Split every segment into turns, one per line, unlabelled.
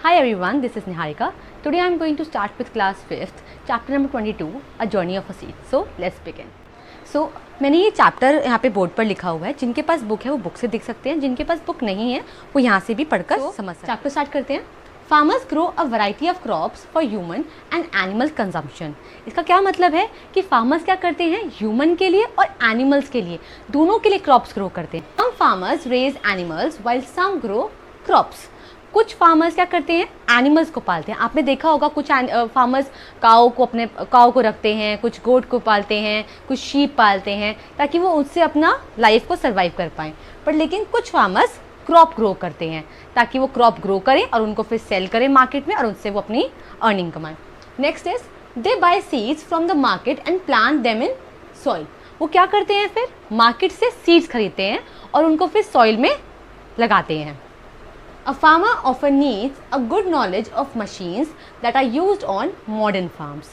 Hi everyone, this is Niharika. Today I am going to start with class 5th, chapter number 22, A Journey of a Seed. So let's begin. So मैंने ये chapter यहाँ पे board पर लिखा हुआ है. जिनके पास बुक है वो बुक से देख सकते हैं, जिनके पास बुक नहीं है वो यहाँ से भी पढ़कर समझ सकते हैं. चैप्टर स्टार्ट करते हैं. Farmers grow a variety of crops for human and animal consumption. इसका क्या मतलब है कि फार्मर्स क्या करते हैं, ह्यूमन के लिए और एनिमल्स के लिए, दोनों के लिए क्रॉप्स ग्रो करते हैं. सम फार्मर्स रेज एनिमल्स व्हाइल सम ग्रो क्रॉप्स. कुछ फार्मर्स क्या करते हैं, एनिमल्स को पालते हैं. आपने देखा होगा कुछ फार्मर्स काऊ को रखते हैं, कुछ गोट को पालते हैं, कुछ शीप पालते हैं ताकि वो उससे अपना लाइफ को सर्वाइव कर पाएँ. पर लेकिन कुछ फार्मर्स क्रॉप ग्रो करते हैं ताकि वो क्रॉप ग्रो करें और उनको फिर सेल करें मार्केट में और उससे वो अपनी अर्निंग कमाएं. Next is they buy seeds from the market and plant them in soil. वो क्या करते हैं, फिर मार्केट से सीड्स खरीदते हैं और उनको फिर सॉइल में लगाते हैं. A farmer often needs a good knowledge of machines that are used on modern farms.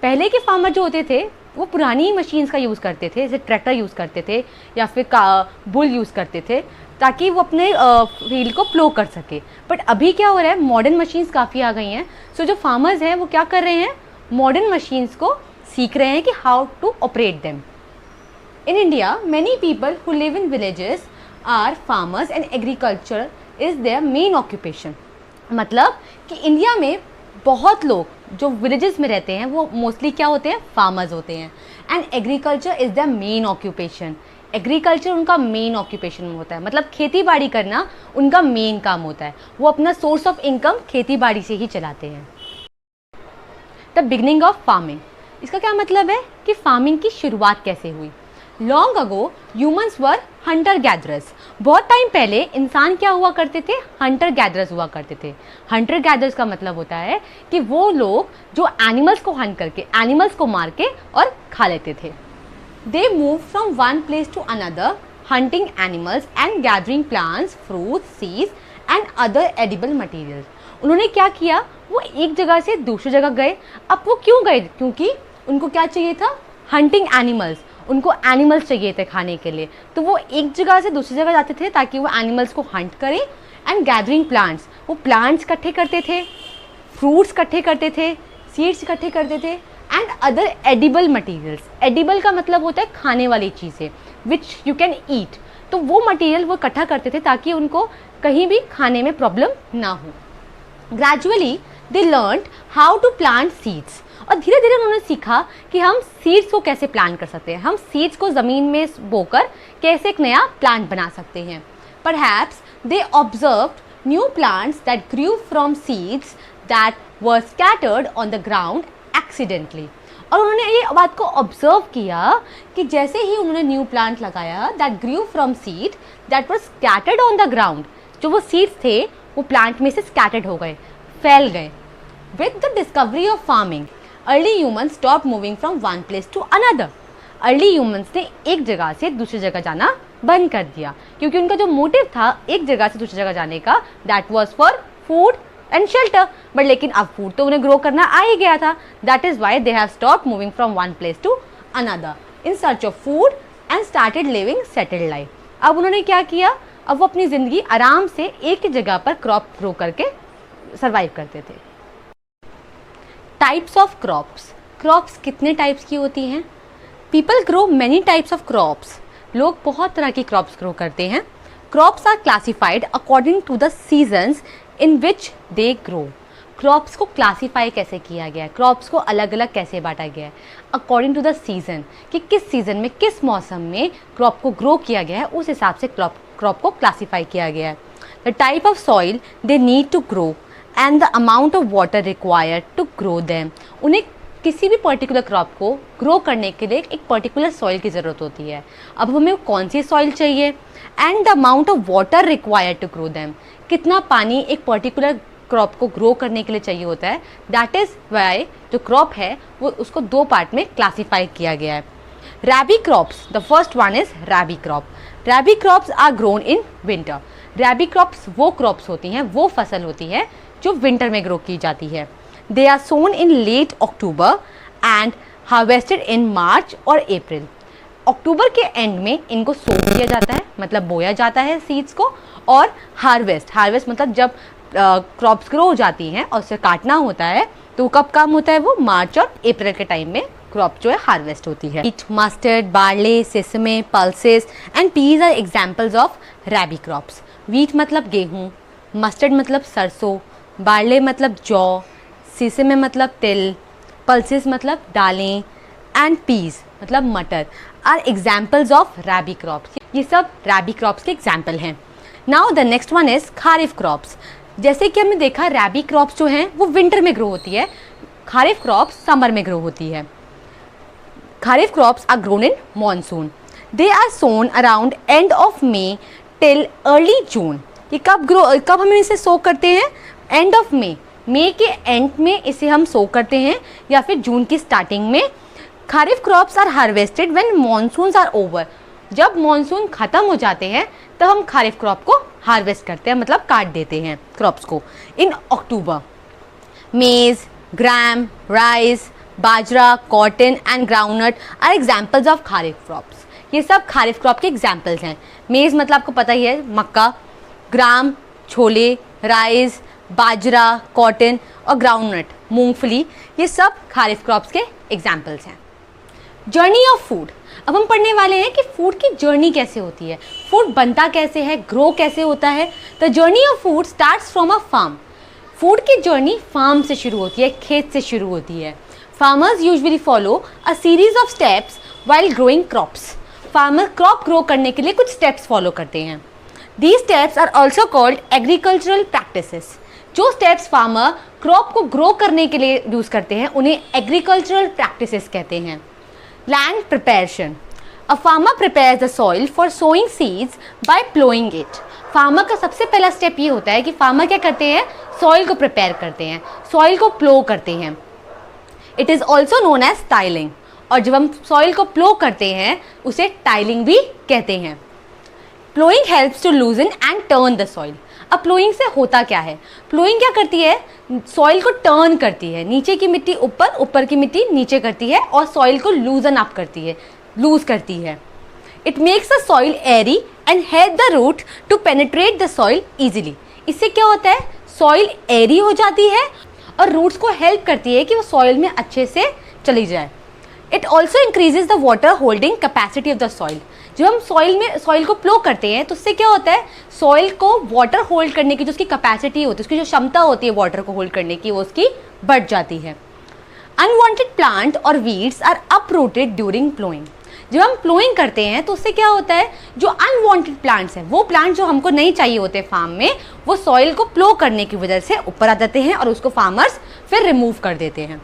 पहले के फार्मर जो होते थे वो पुरानी मशीन्स का यूज़ करते थे, जैसे ट्रैक्टर यूज़ करते थे या फिर बुल यूज़ करते थे ताकि वो अपने फील्ड को प्लो कर सके. बट अभी क्या हो रहा है, मॉडर्न मशीन्स काफ़ी आ गई हैं. सो जो फार्मर्स हैं वो क्या कर रहे हैं, मॉडर्न मशीन्स को सीख रहे हैं कि how to operate them. In India many people who live in villages are farmers and agriculture is their main occupation. मतलब कि इंडिया में बहुत लोग जो विलेजेस में रहते हैं वो मोस्टली क्या होते हैं, फार्मर्स होते हैं. And agriculture is their main occupation. Agriculture उनका मेन ऑक्यूपेशन होता है, मतलब खेती बाड़ी करना उनका मेन काम होता है. वो अपना सोर्स ऑफ इनकम खेती बाड़ी से ही चलाते हैं. The beginning of farming. इसका क्या मतलब है कि फार्मिंग की शुरुआत कैसे हुई. लॉन्ग अगो ह्यूमन्स वर हंटर गैदरर्स. बहुत टाइम पहले इंसान क्या हुआ करते थे, हंटर गैदरर्स हुआ करते थे. हंटर गैदरर्स का मतलब होता है कि वो लोग जो एनिमल्स को हंट करके, एनिमल्स को मार के और खा लेते थे. They move from one place to another hunting animals and gathering plants, fruits, seeds and other edible material. उन्होंने क्या किया, वो एक जगह से दूसरी जगह गए. अब वो क्यों गए, क्योंकि उनको क्या चाहिए था, हंटिंग एनिमल्स. उनको एनिमल्स चाहिए थे खाने के लिए, तो वो एक जगह से दूसरी जगह जाते थे ताकि वो एनिमल्स को हंट करें. एंड गैदरिंग प्लांट्स, वो प्लांट्स इकट्ठे करते थे, फ्रूट्स इकट्ठे करते थे, सीड्स इकट्ठे करते थे. And other edible materials. Edible का मतलब होता है खाने वाली चीज़ें, विच यू कैन ईट. तो वो मटीरियल वो इकट्ठा करते थे ताकि उनको कहीं भी खाने में प्रॉब्लम ना हो. Gradually they learned how to plant seeds. और धीरे धीरे उन्होंने सीखा कि हम सीड्स को कैसे प्लांट कर सकते हैं, हम सीड्स को ज़मीन में बोकर कैसे एक नया प्लांट बना सकते हैं. Perhaps they observed new plants that grew from seeds that were scattered on the ground accidentally. और उन्होंने ये बात को ऑब्जर्व किया कि जैसे ही उन्होंने न्यू प्लांट लगाया that grew from seed that were scattered on the ground, जो वो सीड्स थे वो प्लांट में से स्कैटर्ड हो गए, फैल गए. With the discovery of farming early humans stop moving from one place to another. Early humans ने एक जगह से दूसरी जगह जाना बंद कर दिया क्योंकि उनका जो मोटिव था एक जगह से दूसरी जगह जाने का, that was for food and shelter. But लेकिन अब फूड तो उन्हें ग्रो करना आ ही गया था. That is why they have stop moving from one place to another in search of food and started living settled life. अब उन्होंने क्या किया, अब वो अपनी ज़िंदगी आराम से एक ही जगह पर क्रॉप ग्रो करके सर्वाइव करते थे. Types of crops. क्रॉप्स कितने टाइप्स की होती हैं. People grow many types of crops. लोग बहुत तरह की क्रॉप्स ग्रो करते हैं. Crops are classified according to the seasons in which they grow. Crops को क्लासीफाई कैसे किया गया है, क्रॉप्स को अलग अलग कैसे बांटा गया है, अकॉर्डिंग टू द सीजन, कि किस सीजन में किस मौसम में क्रॉप को ग्रो किया गया है, उस हिसाब से क्रॉप को क्लासीफाई किया गया है. The type of soil they need to grow and the amount of water required to grow them. उन्हें किसी भी पर्टिकुलर क्रॉप को ग्रो करने के लिए एक पर्टिकुलर सॉइल की ज़रूरत होती है. अब हमें कौन सी सॉइल चाहिए, and the amount of water required to grow them, कितना पानी एक पर्टिकुलर क्रॉप को ग्रो करने के लिए चाहिए होता है. दैट इज़ वाई जो क्रॉप है वो उसको दो पार्ट में क्लासीफाई किया गया है. Rabi crops, the first one is rabi crop. Rabi crops are grown in winter. Rabi crops वो क्रॉप्स होती हैं, वो फसल होती है जो विंटर में ग्रो की जाती है. They are sown in late October and harvested in March और अप्रैल. अक्टूबर के एंड में इनको सो किया जाता है, मतलब बोया जाता है सीड्स को. और हार्वेस्ट मतलब जब क्रॉप्स ग्रो हो जाती हैं और उसे काटना होता है, तो कब काम होता है? वो मार्च और अप्रैल के टाइम में क्रॉप जो है हार्वेस्ट होती है। Wheat, mustard, barley, sesame, pulses and peas are examples of rabi crops. Wheat मतलब गेहूँ, मस्टर्ड मतलब सरसों, बार्ले मतलब जौ, सेसमे मतलब तिल, पल्सेस मतलब दालें एंड पीज मतलब मटर are examples of rabi crops. ये सब रैबी क्रॉप्स के एग्जाम्पल हैं। Now the next one is kharif crops. जैसे कि हमने देखा रैबी क्रॉप्स जो हैं वो विंटर में ग्रो होती है, खारिफ क्रॉप्स समर में ग्रो होती है। Kharif crops are grown in monsoon. They are sown around end of May till early June. ये कब हम इसे सो करते हैं? एंड ऑफ मे के एंड में इसे हम सो करते हैं या फिर जून की स्टार्टिंग में। Kharif crops are harvested when monsoons are over. जब मॉनसून ख़त्म हो जाते हैं तब हम खारिफ क्रॉप को हार्वेस्ट करते हैं, मतलब काट देते हैं क्रॉप्स को। In October maize, gram, rice, bajra, cotton and groundnut are examples of kharif crops. ये सब खारिफ क्रॉप के एग्जाम्पल्स हैं। मेज मतलब आपको पता ही है, मक्का, ग्राम छोले, राइस, बाजरा, कॉटन और ग्राउंडनट मूंगफली, ये सब खारिफ क्रॉप्स के एग्जाम्पल्स हैं। Journey of food. अब हम पढ़ने वाले हैं कि फूड की जर्नी कैसे होती है, फूड बनता कैसे है, ग्रो कैसे होता है। The journey of food starts from a farm. Food की जर्नी फार्म से शुरू होती है, खेत से शुरू होती है। Farmers usually follow a series of steps while growing crops. Farmer crop grow करने के लिए कुछ स्टेप्स फॉलो करते हैं। These steps are also called agricultural practices. जो स्टेप्स फार्मर क्रॉप को ग्रो करने के लिए यूज़ करते हैं उन्हें एग्रीकल्चरल प्रैक्टिसेस कहते हैं। Land preparation. A farmer prepares the soil for sowing seeds by ploughing it. Farmer का सबसे पहला स्टेप ये होता है कि फार्मर क्या करते हैं? सॉइल को प्रिपेयर करते हैं, सॉइल को प्लो करते हैं। It is also known as tilling. और जब हम सॉइल को प्लो करते हैं उसे टाइलिंग भी कहते हैं। Ploughing helps to loosen and turn the soil. अब प्लोइंग से होता क्या है? प्लोइंग क्या करती है? सॉइल को टर्न करती है, नीचे की मिट्टी ऊपर, ऊपर की मिट्टी नीचे करती है और सॉइल को लूजन अप करती है, लूज करती है। It makes the soil airy and help the root to penetrate the soil easily. इससे क्या होता है? सॉइल एरी हो जाती है और रूट्स को हेल्प करती है कि वो सॉइल में अच्छे से चली जाए। It also increases the water holding capacity of the soil. जब हम सॉइल को प्लो करते हैं तो उससे क्या होता है? सॉइल को वाटर होल्ड करने की जो उसकी कैपेसिटी होती है, उसकी जो क्षमता होती है वाटर को होल्ड करने की, वो उसकी बढ़ जाती है। अनवांटेड प्लांट और weeds are uprooted during ploughing. जब हम प्लोइंग करते हैं तो उससे क्या होता है? जो अनवांटेड प्लांट्स हैं, वो प्लांट जो हमको नहीं चाहिए होते फार्म में, वो सॉइल को प्लो करने की वजह से ऊपर आ जाते हैं और उसको फार्मर्स फिर रिमूव कर देते हैं।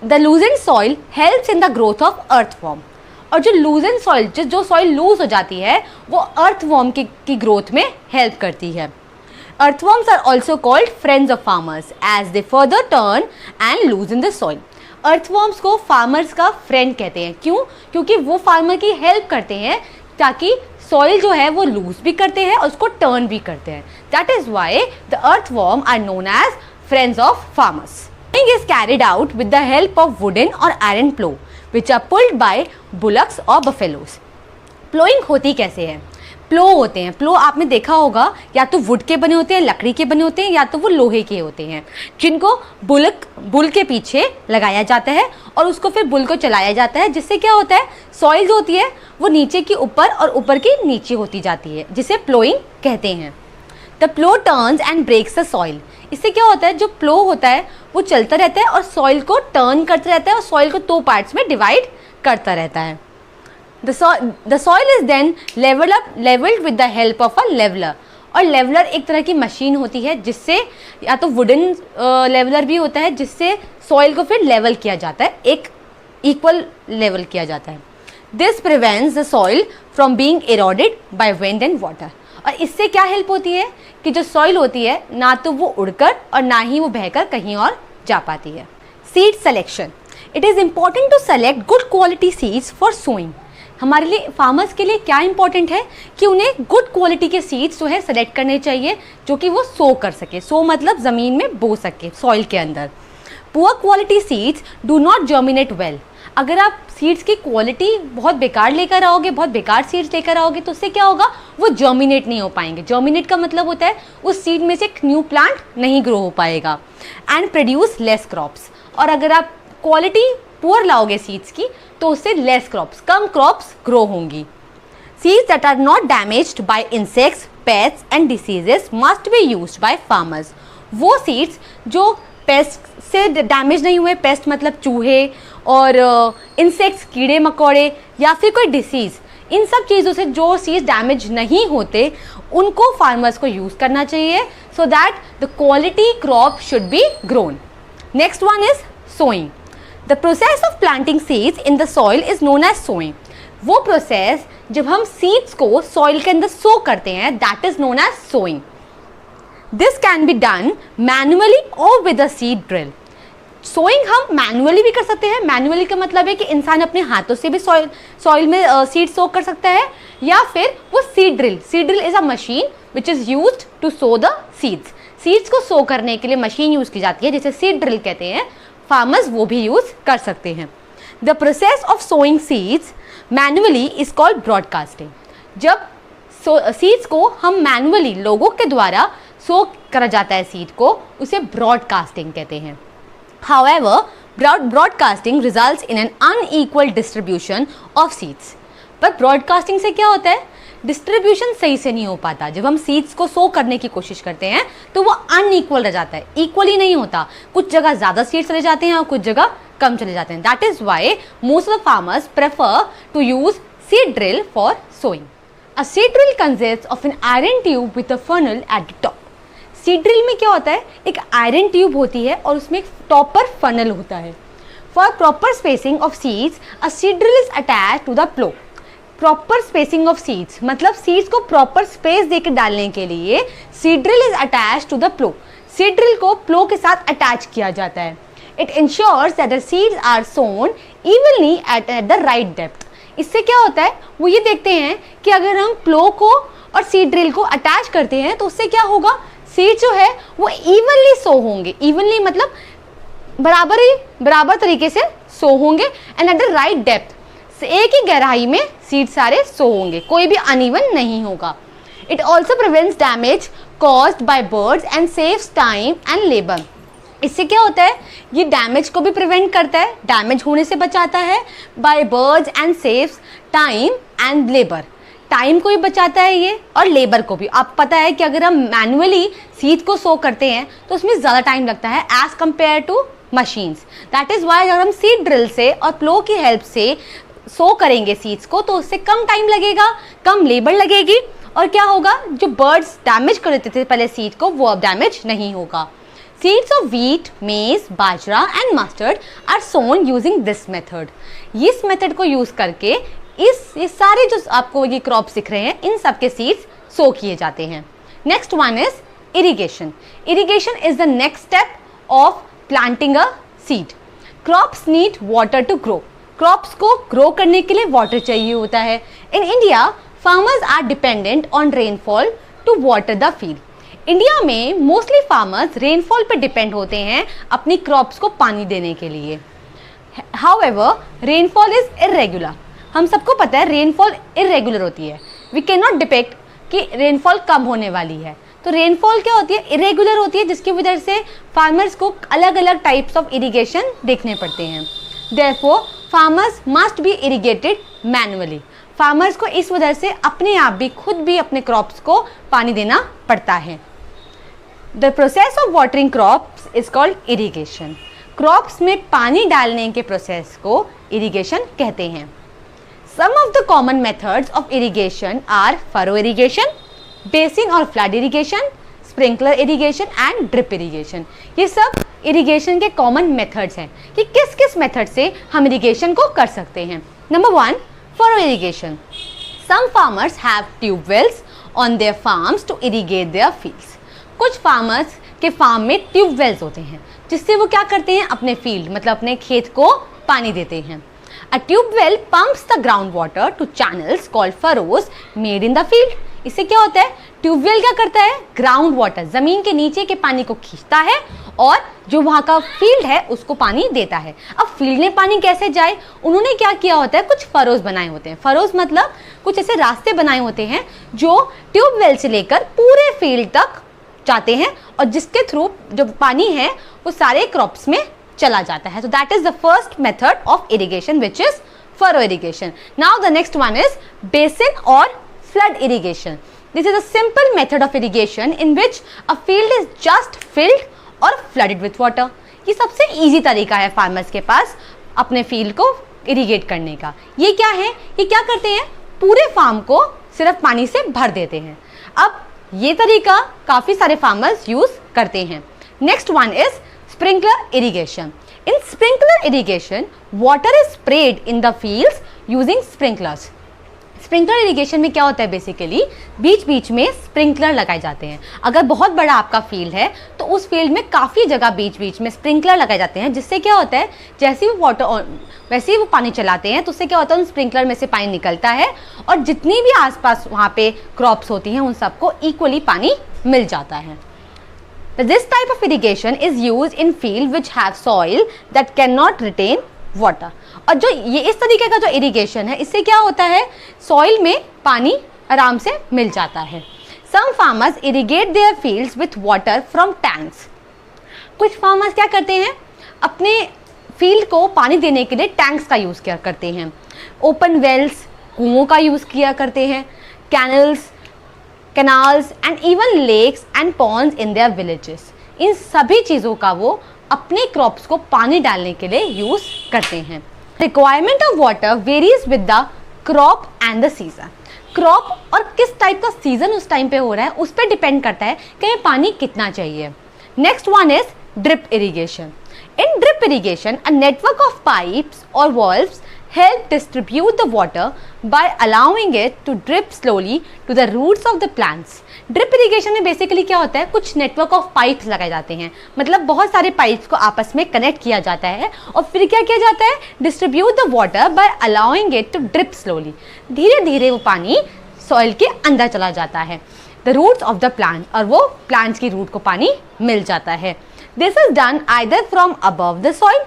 The loosened soil helps in the growth of earthworm. और जो लूजेंड सॉइल, जो सॉइल लूज हो जाती है, वो अर्थवॉर्म की ग्रोथ में हेल्प करती है। Earthworms are also called friends of farmers as they further turn and loosen the soil. Earthworms को फार्मर्स का फ्रेंड कहते हैं। क्यों? क्योंकि वो फार्मर की हेल्प करते हैं ताकि सॉइल जो है वो लूज भी करते हैं और उसको टर्न भी करते हैं। That is why the earthworm are known as friends of farmers. Plowing is carried out with the help of wooden or iron plow, which are pulled by bullocks or buffaloes. Plowing होती कैसे है? प्लो होते हैं, प्लो आपने देखा होगा या तो वुड के बने होते हैं, लकड़ी के बने होते हैं, या तो वो लोहे के होते हैं, जिनको बुल के पीछे लगाया जाता है और उसको फिर बुल को चलाया जाता है, जिससे क्या होता है? सॉइल जो होती है वो नीचे की ऊपर और ऊपर की नीचे होती जाती है, जिसे प्लोइंग कहते हैं। The plough turns and breaks the soil. इससे क्या होता है? जो प्लो होता है वो चलता रहता है और सॉइल को टर्न करता रहता है और सॉइल को 2 पार्ट्स में डिवाइड करता रहता है। The soil is then leveled with the help of a leveler। और लेवलर एक तरह की मशीन होती है जिससे, या तो वुडन लेवलर भी होता है, जिससे सॉइल को फिर लेवल किया जाता है, एक इक्वल लेवल किया जाता है। This prevents the soil from being eroded by wind and water। और इससे क्या हेल्प होती है कि जो सॉइल होती है ना तो वो उड़कर और ना ही वो बहकर कहीं और जा पाती है। Seed selection. It is important to select good quality seeds for sowing. हमारे लिए, फार्मर्स के लिए क्या इंपॉर्टेंट है कि उन्हें गुड क्वालिटी के सीड्स जो है सेलेक्ट करने चाहिए, जो कि वो सो कर सके। सो मतलब ज़मीन में बो सके, सॉइल के अंदर। Poor quality seeds do not germinate well. अगर आप सीड्स की क्वालिटी बहुत बेकार लेकर आओगे, बहुत बेकार सीड्स लेकर आओगे, तो उससे क्या होगा, वो जर्मिनेट नहीं हो पाएंगे। जर्मिनेट का मतलब होता है उस सीड में से एक न्यू प्लांट नहीं ग्रो हो पाएगा। एंड प्रोड्यूस लेस क्रॉप्स, और अगर आप क्वालिटी पुअर लाओगे सीड्स की तो उससे लेस क्रॉप्स, कम क्रॉप्स ग्रो होंगी। Seeds that are not damaged by insects, pests and diseases must be used by farmers. वो सीड्स जो पेस्ट से डैमेज नहीं हुए, पेस्ट मतलब चूहे और इंसेक्ट्स, कीड़े मकोड़े या फिर कोई डिसीज़, इन सब चीज़ों से जो सीड्स डैमेज नहीं होते उनको फार्मर्स को यूज़ करना चाहिए, so that the quality crop should be grown. Next one is sowing. The process of planting seeds in the soil is known as sowing. वो प्रोसेस जब हम सीड्स को सॉइल के अंदर सो करते हैं, that is known as sowing. This can be done manually और with a seed drill. Sowing हम मैनुअली भी कर सकते हैं। मैनुअली का मतलब है कि इंसान अपने हाथों से भी सॉइल में सीड सो कर सकता है, या फिर वो seed drill is a machine which is used to sow the seeds. Seeds को सो करने के लिए मशीन यूज की जाती है, जिसे सीड ड्रिल कहते हैं। फार्मर्स वो भी यूज कर सकते हैं। The process of sowing seeds manually is called broadcasting. जब सीड्स को हम मैनुअली लोगों के द्वारा सो करा जाता है सीड को, उसे ब्रॉडकास्टिंग कहते हैं। However, broadcasting results in an unequal distribution of seeds. पर ब्रॉडकास्टिंग से क्या होता है, डिस्ट्रीब्यूशन सही से नहीं हो पाता। जब हम सीड्स को सो करने की कोशिश करते हैं तो वो अनइक्वल रह जाता है, इक्वली नहीं होता। कुछ जगह ज़्यादा सीड्स चले जाते हैं और कुछ जगह कम चले जाते हैं। That is why most of the farmers prefer to use seed drill for sowing. A seed drill consists of an iron tube with a funnel at the top. Seed drill में क्या होता है, एक आयरन ट्यूब होती है और उसमें एक टॉप पर फनल होता है। For proper spacing of seeds a seed drill is attach to the plough. Proper spacing of seeds मतलब सीड्स को प्रॉपर स्पेस देकर डालने के लिए seed drill is attach to the plough. Seed drill को प्लो के साथ अटैच किया जाता है। It ensures that the seeds are sown evenly at the right depth. इससे क्या होता है, वो ये देखते हैं कि अगर हम प्लो को और सीड ड्रिल को अटैच करते हैं तो उससे क्या होगा, सीड जो है वो इवनली सो होंगे। इवनली मतलब बराबर तरीके से सो होंगे and eight the right depth, एक ही गहराई में सीड सारे सो होंगे, कोई भी अनइवन नहीं होगा। It also prevents damage caused by birds and saves time and labour. इससे क्या होता है, ये डैमेज को भी प्रिवेंट करता है, डैमेज होने से बचाता है, bye birds and saves time and labour. Time को भी बचाता है ये और लेबर को भी। आप पता है कि अगर हम मैनुअली सीड को सो करते हैं तो उसमें ज़्यादा टाइम लगता है as compare to machines. That is why अगर हम सीड ड्रिल से और प्लो की हेल्प से सो करेंगे सीड्स को तो उससे कम टाइम लगेगा, कम लेबर लगेगी, और क्या होगा, जो बर्ड्स डैमेज कर देते थे पहले सीड को वो अब डैमेज नहीं होगा। Seeds of wheat, maize, bajra and mustard are sown using this method. इस मेथड को यूज़ करके ये सारे जो आपको ये क्रॉप्स दिख रहे हैं इन सब के सीड्स सो किए जाते हैं। Next one is irrigation. Irrigation is the next step of planting a seed. Crops need water to grow. Crops को ग्रो करने के लिए वाटर चाहिए होता है। In India farmers are dependent on rainfall to water the field. India में mostly farmers rainfall पर depend होते हैं अपनी क्रॉप्स को पानी देने के लिए। However rainfall is irregular. हम सबको पता है रेनफॉल इरेगुलर होती है। वी कैन नॉट डिपेक्ट कि रेनफॉल कब होने वाली है। तो रेनफॉल क्या होती है, इरेगुलर होती है, जिसकी वजह से फार्मर्स को अलग अलग टाइप्स ऑफ इरिगेशन देखने पड़ते हैं। Therefore farmers must be irrigated manually. Farmers को इस वजह से अपने आप भी खुद भी अपने क्रॉप्स को पानी देना पड़ता है। The process of watering crops is called irrigation. Crops में पानी डालने के प्रोसेस को इरिगेशन कहते हैं। Some of the common methods of irrigation are furrow irrigation, basin or flood irrigation, sprinkler irrigation and drip irrigation. ये सब irrigation के common methods हैं कि किस किस method से हम irrigation को कर सकते हैं। Number 1, furrow irrigation. Some farmers have tube wells on their farms to irrigate their fields. कुछ farmers के farm में tube wells होते हैं जिससे वो क्या करते हैं, अपने field मतलब अपने खेत को पानी देते हैं। A tube well pumps the groundwater to channels called furrows made in the field. इससे क्या होता है, ट्यूबवेल क्या करता है, ग्राउंड वाटर जमीन के नीचे के पानी को खींचता है और जो वहाँ का फील्ड है उसको पानी देता है। अब फील्ड में पानी कैसे जाए, उन्होंने क्या किया होता है, कुछ फरोज बनाए होते हैं। फरोज मतलब कुछ ऐसे रास्ते बनाए होते हैं जो ट्यूबवेल से लेकर पूरे फील्ड तक जाते हैं और जिसके थ्रू जो पानी है वो सारे क्रॉप्स में चला जाता है। तो that is the first method of irrigation which is furrow irrigation. Now the next one is basin or flood irrigation. This is a simple method of irrigation in which a field is just filled or flooded with water. ये सबसे easy तरीका है farmers के पास अपने field को irrigate करने का। ये क्या है, ये क्या करते हैं, पूरे फार्म को सिर्फ पानी से भर देते हैं। अब ये तरीका काफ़ी सारे फार्मर्स यूज़ करते हैं। Next one is sprinkler irrigation. In sprinkler irrigation, water is sprayed in the fields using sprinklers. Sprinkler irrigation में क्या होता है, बेसिकली बीच बीच में स्प्रिंकलर लगाए जाते हैं। अगर बहुत बड़ा आपका फील्ड है तो उस फील्ड में काफ़ी जगह बीच बीच में स्प्रिंकलर लगाए जाते हैं, जिससे क्या होता है, जैसे ही वाटर वैसे ही वो पानी चलाते हैं तो उससे क्या होता है, उन स्प्रिंकलर में से पानी निकलता है और जितनी भी आसपास वहाँ पे क्रॉप्स होती हैं उन सबको इक्वली पानी मिल जाता है। This type of irrigation is used in field which have soil that cannot retain water. और जो ये इस तरीके का जो इरिगेशन है, इससे क्या होता है, सॉइल में पानी आराम से मिल जाता है। Some farmers irrigate their fields with water from tanks. कुछ फार्मर्स क्या करते हैं, अपने फील्ड को पानी देने के लिए टैंक्स का यूज़ किया करते हैं। ओपन वेल्स, कुओं का यूज़ किया करते हैं, canals and even lakes and ponds in their villages. इन सभी चीज़ों का वो अपने क्रॉप्स को पानी डालने के लिए यूज़ करते हैं। Requirement of water varies with the crop and the season. Crop और किस टाइप का सीजन उस टाइम पे हो रहा है उस पर डिपेंड करता है कि हमें पानी कितना चाहिए। Next one is drip irrigation. In drip irrigation, a network of pipes or valves help distribute the water by allowing it to drip slowly to the roots of the plants. Drip irrigation में basically क्या होता है, कुछ network of pipes लगाए जाते हैं, मतलब बहुत सारे पाइप्स को आपस में कनेक्ट किया जाता है और फिर क्या किया जाता है, distribute the water by allowing it to drip slowly. धीरे धीरे वो पानी सॉइल के अंदर चला जाता है, the roots of the plant, और वो प्लांट्स की रूट को पानी मिल जाता है। This is done either from above the soil,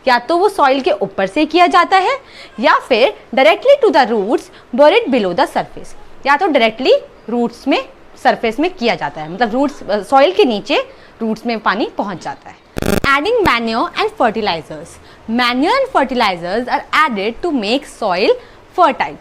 या तो वो सॉइल के ऊपर से किया जाता है या फिर directly to the roots buried below the surface, या तो डायरेक्टली रूट्स में सरफेस में किया जाता है, मतलब रूट्स सॉइल के नीचे रूट्स में पानी पहुंच जाता है। Adding manure and fertilisers. Manure and fertilisers are added to make soil fertile.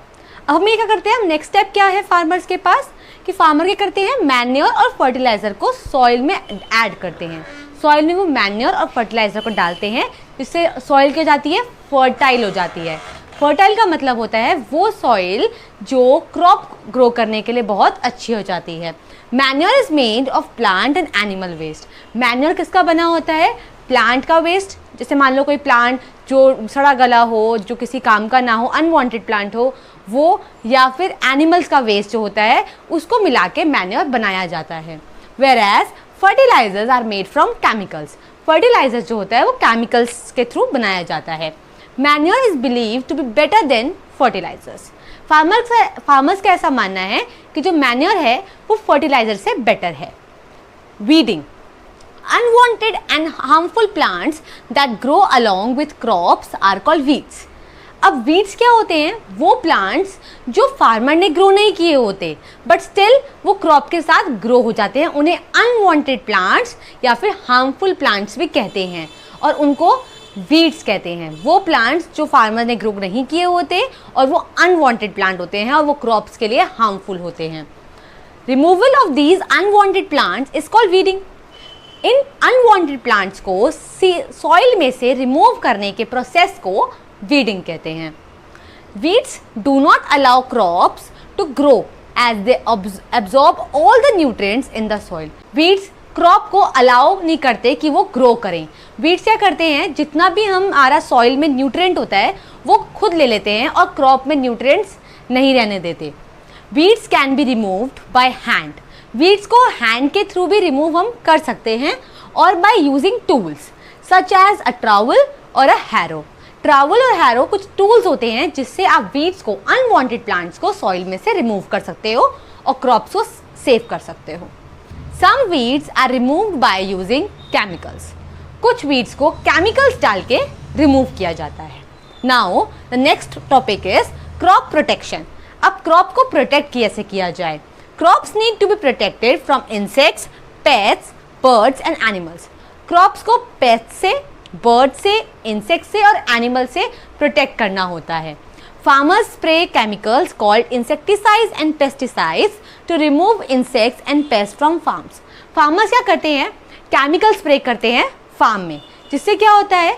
अब हम ये क्या करते हैं, हम नेक्स्ट स्टेप क्या है फार्मर्स के पास, कि फार्मर क्या करते हैं, मैन्योर और फर्टिलाइजर को सॉइल में ऐड करते हैं। सॉइल में वो मैन्योर और फर्टिलाइजर को डालते हैं, जिससे सॉइल क्या जाती है, फर्टाइल हो जाती है। फर्टाइल का मतलब होता है वो सॉइल जो क्रॉप ग्रो करने के लिए बहुत अच्छी हो जाती है। Manure is made of plant and animal waste. Manure किसका बना होता है, प्लांट का वेस्ट, जैसे मान लो कोई प्लांट जो सड़ा गला हो, जो किसी काम का ना हो, अनवांटेड प्लांट हो वो, या फिर एनिमल्स का वेस्ट जो होता है उसको मिला के मैन्योर बनाया जाता है। Whereas fertilisers are made from chemicals. Fertiliser जो होता है वो केमिकल्स के थ्रू बनाया जाता है। Manure is believed to be better than fertilisers. Farmers का ऐसा मानना है कि जो मैन्योर है वो फर्टिलाइजर से बेटर है। Weeding. Unwanted and harmful plants that grow along with crops are called weeds. अब weeds क्या होते हैं, वो प्लांट्स जो फार्मर ने ग्रो नहीं किए होते बट स्टिल वो क्रॉप के साथ ग्रो हो जाते हैं, उन्हें अनवांटेड प्लांट्स या फिर हार्मफुल प्लांट्स भी कहते हैं, और उनको वीड्स कहते हैं। वो प्लांट्स जो फार्मर ने ग्रो नहीं किए होते और वो अनवांटेड प्लांट होते हैं और वो क्रॉप्स के लिए हार्मफुल होते हैं। Removal of these unwanted plants is called weeding. In unwanted plants को सॉइल में से रिमूव करने के प्रोसेस को वीडिंग कहते हैं। Weeds do not allow crops to grow as they absorb all the nutrients in the soil. Weeds crop को allow नहीं करते कि वो ग्रो करें। वीड्स क्या करते हैं, जितना भी हमारा सॉइल में न्यूट्रिएंट होता है वो खुद ले लेते हैं और क्रॉप में न्यूट्रिएंट्स नहीं रहने देते। Weeds can be removed by hand. Weeds को हैंड के थ्रू भी रिमूव हम कर सकते हैं, और by using tools such as a trowel और अ हैरो. ट्रावल और हैरो कुछ टूल्स होते हैं जिससे आप वीड्स को, अनवांटेड प्लांट्स को सॉइल में से रिमूव कर सकते हो और क्रॉप्स को सेव कर सकते हो. Some weeds are removed by using chemicals. कुछ weeds को chemicals डाल के remove किया जाता है. Now the next topic is crop protection. अब crop को protect कैसे किया जाए? Crops need to be protected from insects, pests, birds and animals. Crops को pests से, birds से, insects से और animals से protect करना होता है. Farmers spray chemicals called insecticides and pesticides to remove insects and pests from farms. Farmers क्या करते हैं? Chemical spray करते हैं farm में, जिससे क्या होता है,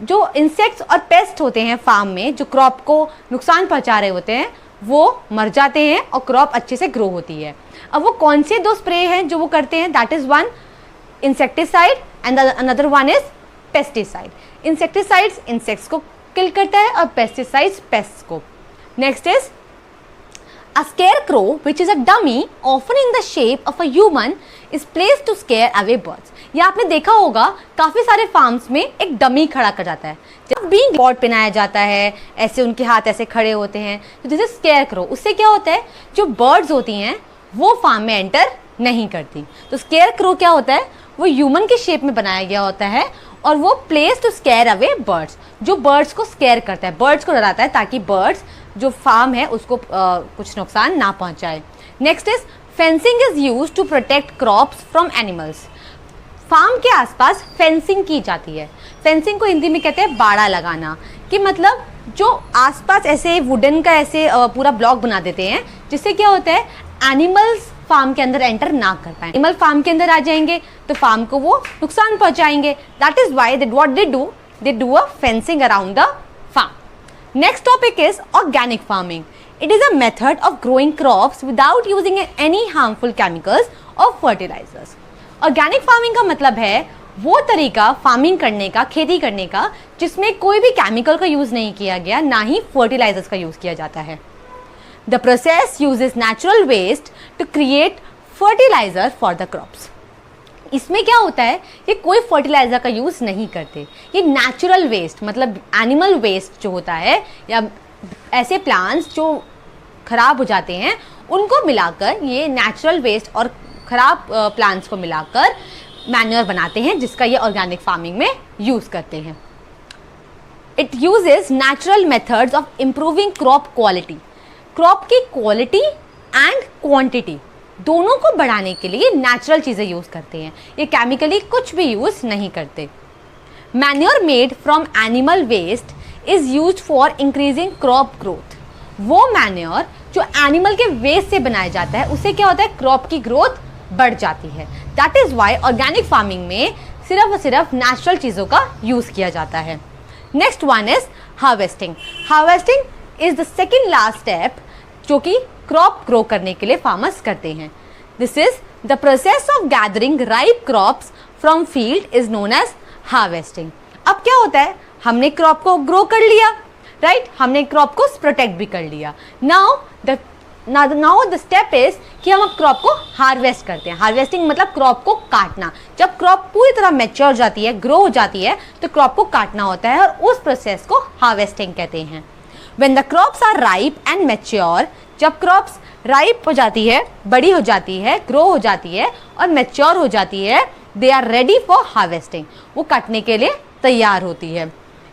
जो insects और pests होते हैं farm में, जो crop को नुकसान पहुंचा रहे होते हैं, वो मर जाते हैं और crop अच्छे से grow होती है. अब वो कौन से दो spray हैं जो वो करते हैं? That is one insecticide and another one is pesticide. Insecticides insects को किल करता है और पेस्टिसाइड्स पेस्ट्स को. Next is a scarecrow which is a dummy often in the shape of a human is placed to scare away birds. ये आपने देखा होगा काफ़ी सारे फार्म्स में एक डमी खड़ा कर जाता है. जब बीइंग बॉर्ड पहनाया जाता है, ऐसे उनके हाथ ऐसे खड़े होते हैं, तो जैसे स्केयरक्रो, उससे क्या होता है, जो बर्ड्स होती हैं वो फार्म में एंटर नहीं करती. तो स्केयरक्रो क्या होता है, वो ह्यूमन के शेप में बनाया गया होता है और वो place to scare away birds, जो बर्ड्स को स्केयर करता है, बर्ड्स को डराता है ताकि बर्ड्स जो फार्म है उसको कुछ नुकसान ना पहुंचाए. Next is fencing is used to protect crops from animals. Farm के आसपास फेंसिंग की जाती है. फेंसिंग को हिंदी में कहते हैं बाड़ा लगाना, कि मतलब जो आसपास ऐसे वुडन का ऐसे पूरा ब्लॉक बना देते हैं, जिससे क्या होता है, एनिमल्स फार्म के अंदर एंटर ना कर पाए. एनिमल फार्म के अंदर आ जाएंगे तो फार्म को वो नुकसान पहुंचाएंगे. That is why that what they do a fencing around the farm. Next topic is organic farming. It is a method of growing crops without using any harmful chemicals और fertilisers. Organic farming का मतलब है वो तरीका farming करने का, खेती करने का, जिसमें कोई भी केमिकल का यूज नहीं किया गया, ना ही फर्टिलाइजर्स का यूज किया जाता है. The process uses natural waste to create fertilizer for the crops. इसमें क्या होता है, ये कोई फर्टिलाइजर का यूज़ नहीं करते. ये नेचुरल वेस्ट, मतलब एनिमल वेस्ट जो होता है, या ऐसे प्लांट्स जो खराब हो जाते हैं उनको मिलाकर, ये नेचुरल वेस्ट और ख़राब प्लांट्स को मिलाकर मैन्योर बनाते हैं, जिसका ये ऑर्गेनिक फार्मिंग में यूज़ करते हैं. It uses natural methods of improving crop quality. Crop की क्वालिटी एंड क्वांटिटी दोनों को बढ़ाने के लिए नेचुरल चीज़ें यूज़ करते हैं. ये केमिकली कुछ भी यूज़ नहीं करते. Manure made from animal waste is used for increasing crop growth. वो मैन्योर जो एनिमल के वेस्ट से बनाया जाता है, उससे क्या होता है, क्रॉप की ग्रोथ बढ़ जाती है. That is Y organic farming में सिर्फ और सिर्फ नेचुरल चीज़ों का यूज़ किया जाता है. Next one is harvesting. Harvesting is the second last step जो कि क्रॉप ग्रो करने के लिए फार्मर्स करते हैं. This is the process of gathering ripe crops from field is known as harvesting. अब क्या होता है, हमने क्रॉप को ग्रो कर लिया, राइट, हमने क्रॉप को प्रोटेक्ट भी कर लिया. नाउ द स्टेप इज कि हम अब क्रॉप को हार्वेस्ट करते हैं. हार्वेस्टिंग मतलब क्रॉप को काटना. जब क्रॉप पूरी तरह मैच्योर हो जाती है, ग्रो हो जाती है, तो क्रॉप को काटना होता है और उस प्रोसेस को हार्वेस्टिंग कहते हैं. When the crops are ripe and mature, जब क्रॉप्स राइप हो जाती है, बड़ी हो जाती है, ग्रो हो जाती है और मैच्योर हो जाती है, they are ready for harvesting. वो काटने के लिए तैयार होती है.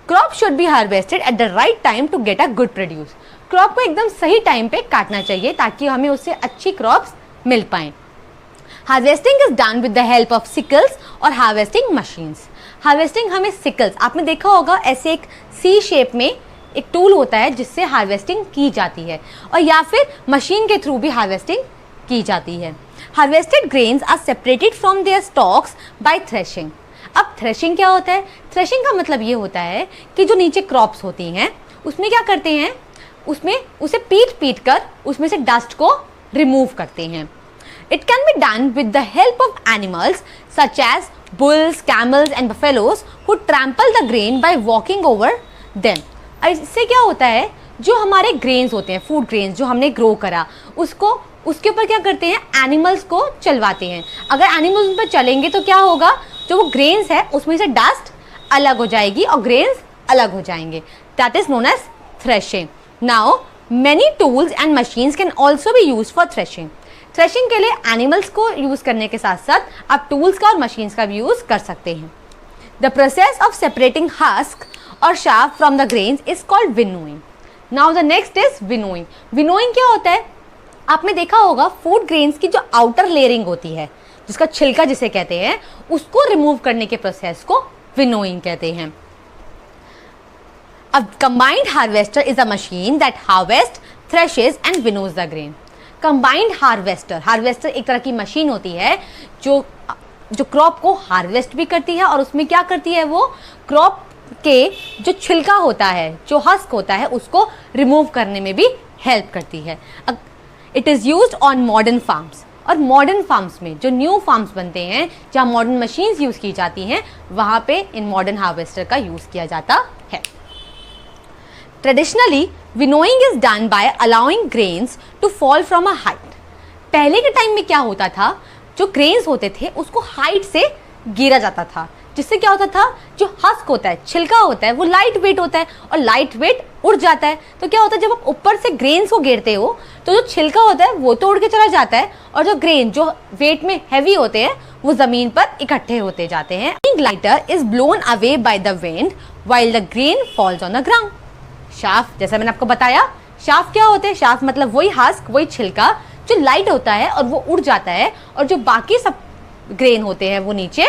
Crop should be harvested at the right time to get a good produce. Crop को एकदम सही टाइम पे काटना चाहिए ताकि हमें उससे अच्छी क्रॉप्स मिल पाएँ. Harvesting is done with the help of sicles और हार्वेस्टिंग मशीन्स. हार्वेस्टिंग हमें सिकल्स, आपने देखा होगा ऐसे एक सी शेप में एक टूल होता है जिससे हार्वेस्टिंग की जाती है, और या फिर मशीन के थ्रू भी हार्वेस्टिंग की जाती है. Harvested grains are separated from their stalks by threshing. अब थ्रेशिंग क्या होता है? थ्रेशिंग का मतलब ये होता है कि जो नीचे क्रॉप्स होती हैं उसमें क्या करते हैं, उसमें उसे पीट कर उसमें से डस्ट को रिमूव करते हैं. It can be done with the help of animals such as bulls, camels and buffaloes who trample the grain by walking over them. इससे क्या होता है, जो हमारे ग्रेन्स होते हैं, फूड ग्रेन्स जो हमने ग्रो करा, उसके ऊपर क्या करते हैं, एनिमल्स को चलवाते हैं. अगर एनिमल्स उन पर चलेंगे तो क्या होगा, जो वो ग्रेन्स है उसमें से डस्ट अलग हो जाएगी और ग्रेन्स अलग हो जाएंगे. That is known as threshing. Now many tools and machines can also be use for threshing. Threshing के लिए एनिमल्स को यूज़ करने के साथ साथ आप टूल्स का और मशीन्स का भी यूज़ कर सकते हैं। The process of separating husk और chaff from the grains is called winnowing. Now the next is winnowing. Winnowing क्या होता है? आपने देखा होगा फूड ग्रेन्स की जो आउटर लेयरिंग होती है, जिसका छिलका जिसे कहते हैं, उसको रिमूव करने के प्रोसेस को विनोइंग कहते हैं। A combined harvester is a machine that harvests, threshes and winnows the grain. Combined harvester एक तरह की मशीन होती है जो क्रॉप को हार्वेस्ट भी करती है और उसमें क्या करती है, वो क्रॉप के जो छिलका होता है, जो हस्क होता है, उसको रिमूव करने में भी हेल्प करती है। It is used on modern farms, और मॉडर्न फार्म्स में जो न्यू फार्म्स बनते हैं जहाँ मॉडर्न मशीन्स यूज़ की जाती हैं, वहाँ पे इन मॉडर्न हार्वेस्टर का यूज़ किया जाता है। Traditionally, winnowing is done by allowing grains to fall from a height. पहले के टाइम में क्या होता था, जो ग्रेन्स होते थे उसको हाइट से गिरा जाता था, जिससे क्या होता था, जो हस्क होता है, छिलका होता है, वो लाइट वेट होता है और लाइट वेट उड़ जाता है। तो क्या होता है, जब आप ऊपर से ग्रेन्स को गिरते हो तो जो छिलका होता है वो तो उड़ के चला जाता है और जो ग्रेन जो वेट में हैवी होते हैं वो जमीन पर इकट्ठे होते जाते हैं। Lighter is blown away by the wind while the grain falls on the ground. Chaff, जैसा मैंने आपको बताया, शाफ्ट क्या होते हैं? शाफ्ट मतलब वही हस्क, वही छिलका जो लाइट होता है और वो उड़ जाता है और जो बाकी सब ग्रेन होते हैं वो नीचे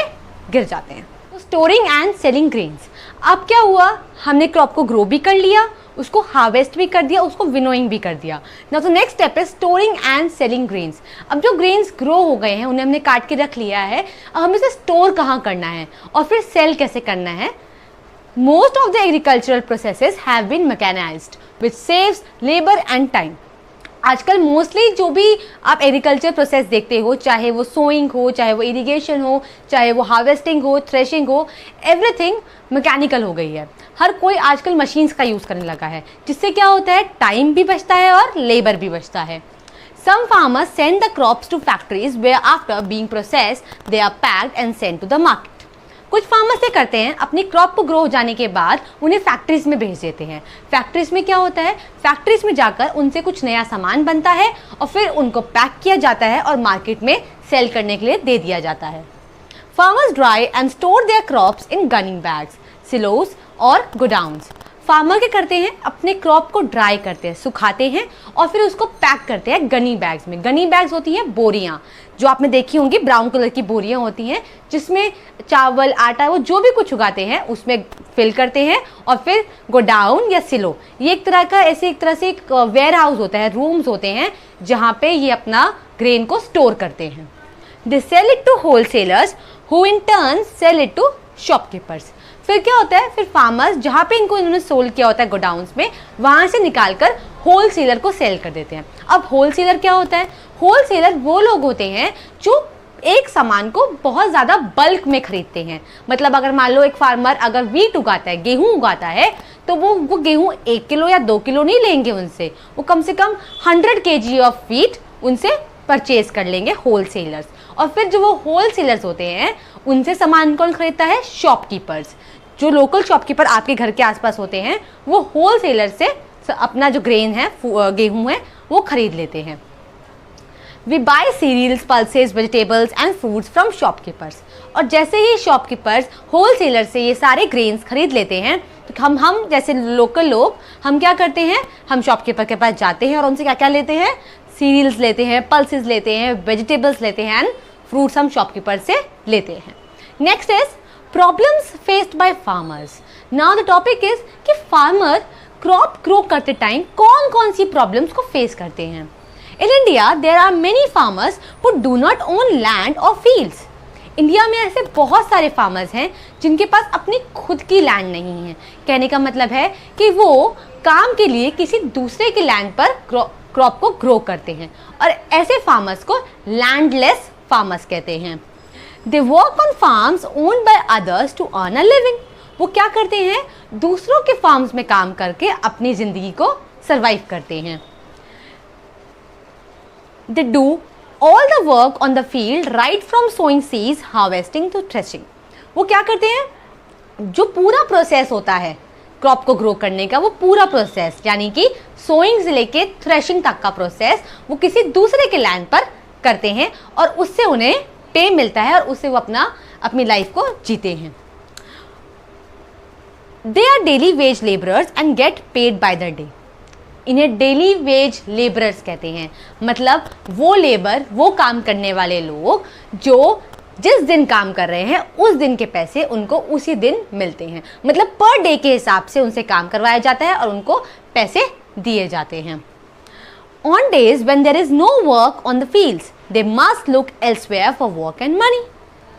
गिर जाते हैं। तो स्टोरिंग एंड सेलिंग ग्रेन्स। अब क्या हुआ, हमने क्रॉप को ग्रो भी कर लिया, उसको हार्वेस्ट भी कर दिया, उसको विनोइंग भी कर दिया। नाउ तो नेक्स्ट स्टेप है स्टोरिंग एंड सेलिंग ग्रेन्स। अब जो ग्रेन्स ग्रो हो गए हैं उन्हें हमने काट के रख लिया है, अब हमें इसे स्टोर कहाँ करना है और फिर सेल कैसे करना है। Most of the agricultural processes have been mechanized, which saves labor and time. आजकल मोस्टली जो भी आप एग्रीकल्चर प्रोसेस देखते हो, चाहे वो सोइंग हो, चाहे वो इरिगेशन हो, चाहे वो हार्वेस्टिंग हो, थ्रेशिंग हो, एवरीथिंग मैकेनिकल हो गई है। हर कोई आजकल मशीन्स का यूज़ करने लगा है, जिससे क्या होता है, टाइम भी बचता है और लेबर भी बचता है। Some farmers send the crops to factories where after being processed they are packed and sent to the market. कुछ फार्मर्स क्या करते हैं, अपनी क्रॉप को ग्रो हो जाने के बाद उन्हें फैक्ट्रीज में भेज देते हैं। फैक्ट्रीज में क्या होता है, फैक्ट्रीज में जाकर उनसे कुछ नया सामान बनता है और फिर उनको पैक किया जाता है और मार्केट में सेल करने के लिए दे दिया जाता है। Farmers dry and store there crops in gunning bags, silos और गोडाउन्स। फार्मर क्या करते हैं, अपने क्रॉप को ड्राई करते हैं, सुखाते हैं और फिर उसको पैक करते हैं गनी बैग्स में। गनी बैग्स होती हैं बोरियां, जो आपने देखी होंगी, ब्राउन कलर की बोरियां होती हैं, जिसमें चावल, आटा, वो जो भी कुछ उगाते हैं उसमें फिल करते हैं और फिर गोडाउन या सिलो, ये एक तरह से एक वेयर हाउस होता है, रूम्स होते हैं जहाँ पे ये अपना ग्रेन को स्टोर करते हैं। They sell it to wholesalers who in turn sell it to shopkeepers. फिर क्या होता है, फिर फार्मर्स जहाँ पे इन्होंने सोल्ड किया होता है गोडाउन्स में, वहाँ से निकालकर होलसेलर को सेल कर देते हैं। अब होलसेलर क्या होता है, होलसेलर वो लोग होते हैं जो एक सामान को बहुत ज़्यादा बल्क में खरीदते हैं। मतलब अगर मान लो एक फार्मर अगर व्हीट उगाता है, गेहूँ उगाता है, तो वो गेहूँ 1 किलो या 2 किलो नहीं लेंगे उनसे, वो कम से कम 100 kg ऑफ व्हीट उनसे परचेज कर लेंगे होलसेलर्स। और फिर जो वो होलसेलर्स होते हैं उनसे सामान कौन खरीदता है, शॉपकीपर्स। जो लोकल शॉपकीपर आपके घर के आसपास होते हैं वो होलसेलर से अपना जो ग्रेन है, गेहूँ है, वो खरीद लेते हैं। We buy cereals, pulses, vegetables and fruits from shopkeepers. और जैसे ही शॉपकीपर्स होलसेलर से ये सारे ग्रेन्स खरीद लेते हैं, तो हम जैसे लोकल लोग हम क्या करते हैं, हम शॉपकीपर के पास जाते हैं और उनसे क्या क्या लेते हैं, सीरियल्स लेते हैं, पल्सेस लेते हैं, वेजिटेबल्स लेते हैं एंड फ्रूट्स हम शॉपकीपर से लेते हैं। Next is problems faced by farmers. Now the topic is कि फार्मर क्रॉप ग्रो करते टाइम कौन कौन सी प्रॉब्लम्स को फेस करते हैं। In India there are many farmers who do not own land और फील्ड्स। इंडिया में ऐसे बहुत सारे फार्मर्स हैं जिनके पास अपनी खुद की लैंड नहीं है। कहने का मतलब है कि वो काम के लिए किसी दूसरे के लैंड पर क्रॉप को ग्रो करते हैं और ऐसे फार्मर्स को लैंडलेस फार्मर्स कहते हैं। They work on farms owned by others to earn a living. वो क्या करते हैं, दूसरों के फार्म्स में काम करके अपनी जिंदगी को सरवाइव करते हैं। They do all the work on the field right from sowing seeds, harvesting to threshing. वो क्या करते हैं, जो पूरा प्रोसेस होता है क्रॉप को ग्रो करने का, वो पूरा प्रोसेस यानी कि सोइंग से लेके थ्रेशिंग तक का प्रोसेस वो किसी दूसरे के लैंड पर करते हैं और उससे उन्हें पे मिलता है और उससे वो अपनी लाइफ को जीते हैं। They are daily wage labourers and get paid by the day. इन्हें डेली वेज लेबरर्स कहते हैं, मतलब वो काम करने वाले लोग जो जिस दिन काम कर रहे हैं उस दिन के पैसे उनको उसी दिन मिलते हैं, मतलब पर डे के हिसाब से उनसे काम करवाया जाता है और उनको पैसे दिए जाते हैं। On days when there is no work on the fields they must look elsewhere for work and money.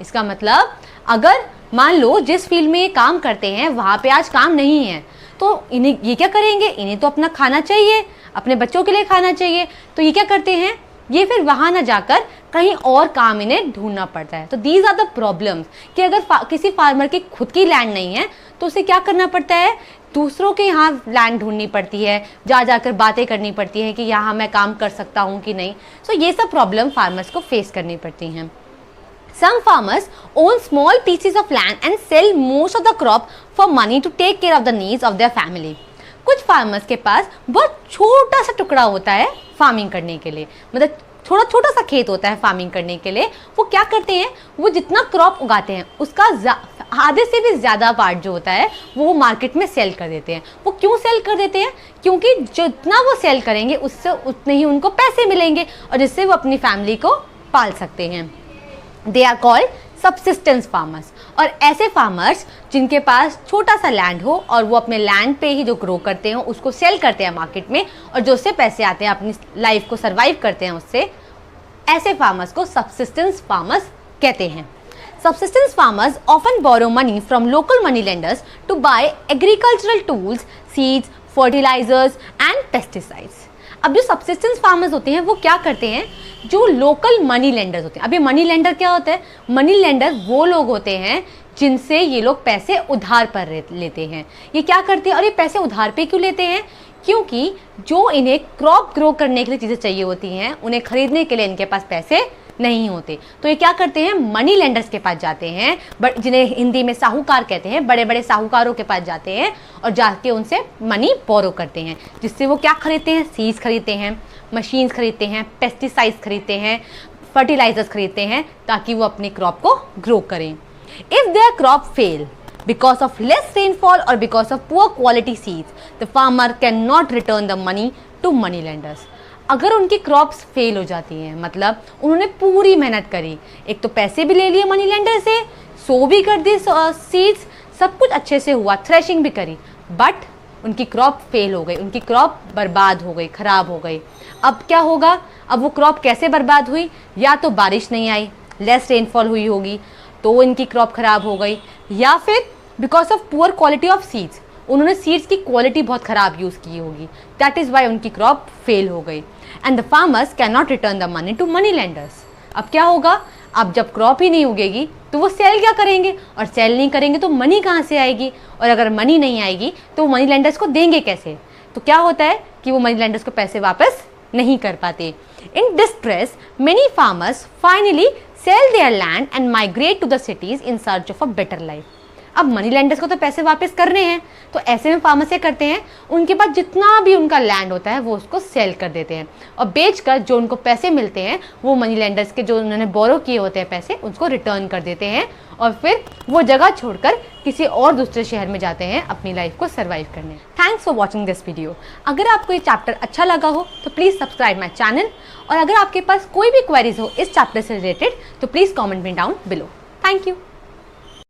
इसका मतलब अगर मान लो जिस फील्ड में ये काम करते हैं वहाँ पे आज काम नहीं है तो इन्हें ये क्या करेंगे, इन्हें तो अपना खाना चाहिए, अपने बच्चों के लिए खाना चाहिए, तो ये क्या करते हैं, ये फिर वहाँ ना जाकर कहीं और काम इन्हें ढूंढना पड़ता है। तो दीज आर द प्रॉब्लम्स कि अगर किसी फार्मर की खुद की लैंड नहीं है तो उसे क्या करना पड़ता है, दूसरों के यहाँ लैंड ढूंढनी पड़ती है, जाकर बातें करनी पड़ती हैं कि यहाँ मैं काम कर सकता हूँ कि नहीं। सो ये सब प्रॉब्लम फार्मर्स को फेस करनी पड़ती हैं। Some farmers own small pieces of land and sell most of the crop for money to take care of the needs of their family. कुछ फार्मर्स के पास बहुत छोटा सा टुकड़ा होता है फार्मिंग करने के लिए, मतलब छोटा सा खेत होता है फार्मिंग करने के लिए। वो क्या करते हैं, वो जितना क्रॉप उगाते हैं उसका आधे से भी ज़्यादा पार्ट जो होता है वो मार्केट में सेल कर देते हैं। वो क्यों सेल कर देते हैं, क्योंकि जितना वो सेल करेंगे उससे उतने ही उनको पैसे मिलेंगे और जिससे वो अपनी फैमिली को पाल सकते हैं। They are called subsistence farmers. और ऐसे फार्मर्स जिनके पास छोटा सा लैंड हो और वो अपने लैंड पे ही जो ग्रो करते हैं उसको सेल करते हैं मार्केट में और जो उससे पैसे आते हैं अपनी लाइफ को सरवाइव करते हैं उससे, ऐसे फार्मर्स को सबसिस्टेंस फार्मर्स कहते हैं। Subsistence farmers often borrow money from local money lenders to buy agricultural tools, seeds, fertilisers and pesticides. अब जो सबसिस्टेंस फार्मर्स होते हैं वो क्या करते हैं, जो लोकल मनी लेंडर्स होते हैं। अभी मनी लेंडर क्या होता है, मनी लेंडर वो लोग होते हैं जिनसे ये लोग पैसे उधार पर लेते हैं। ये क्या करते हैं और ये पैसे उधार पे क्यों लेते हैं, क्योंकि जो इन्हें क्रॉप ग्रो करने के लिए चीज़ें चाहिए होती हैं उन्हें खरीदने के लिए इनके पास पैसे नहीं होते। तो ये क्या करते हैं, मनी लेंडर्स के पास जाते हैं, जिन्हें हिंदी में साहूकार कहते हैं, बड़े बड़े साहूकारों के पास जाते हैं और जाके उनसे मनी बोरो करते हैं, जिससे वो क्या खरीदते हैं, सीड्स खरीदते हैं, मशीन्स खरीदते हैं, पेस्टिसाइड्स खरीदते हैं, फर्टिलाइजर्स खरीदते हैं ताकि वो अपनी क्रॉप को ग्रो करें। If their crop fail because of less rainfall or because of poor quality seeds, the farmer cannot return the money to money lenders. अगर उनकी क्रॉप्स फेल हो जाती हैं, मतलब उन्होंने पूरी मेहनत करी, एक तो पैसे भी ले लिए मनी लेंडर से, सो भी कर दी सीड्स, सब कुछ अच्छे से हुआ, थ्रेशिंग भी करी, बट उनकी क्रॉप फेल हो गई, उनकी क्रॉप बर्बाद हो गई, ख़राब हो गई। अब क्या होगा, अब वो क्रॉप कैसे बर्बाद हुई, या तो बारिश नहीं आई, लेस रेनफॉल हुई होगी तो इनकी क्रॉप ख़राब हो गई, या फिर because of poor quality of seeds, उन्होंने सीड्स की क्वालिटी बहुत ख़राब यूज़ की होगी, दैट इज़ वाई उनकी क्रॉप फेल हो गई। And the farmers can not return the money to money lenders. अब क्या होगा, अब जब क्रॉप ही नहीं उगेगी तो वो सेल क्या करेंगे, और सेल नहीं करेंगे तो मनी कहाँ से आएगी, और अगर मनी नहीं आएगी तो मनी लेंडर्स को देंगे कैसे। तो क्या होता है कि वो मनी लेंडर्स को पैसे वापस नहीं कर पाते। In distress many farmers finally sell their land and migrate to the cities in search of a better life. अब मनी लेंडर्स को तो पैसे वापस करने हैं, तो ऐसे में फार्मर्स क्या करते हैं, उनके पास जितना भी उनका लैंड होता है वो उसको सेल कर देते हैं और बेचकर जो उनको पैसे मिलते हैं वो मनी लेंडर्स के जो उन्होंने बोरो किए होते हैं पैसे उसको रिटर्न कर देते हैं और फिर वो जगह छोड़कर किसी और दूसरे शहर में जाते हैं अपनी लाइफ को सर्वाइव करने। Thanks for watching this video. अगर आपको ये चैप्टर अच्छा लगा हो तो प्लीज़ सब्सक्राइब माई चैनल, और अगर आपके पास कोई भी क्वेरीज हो इस चैप्टर से रिलेटेड तो please comment me down below. Thank you.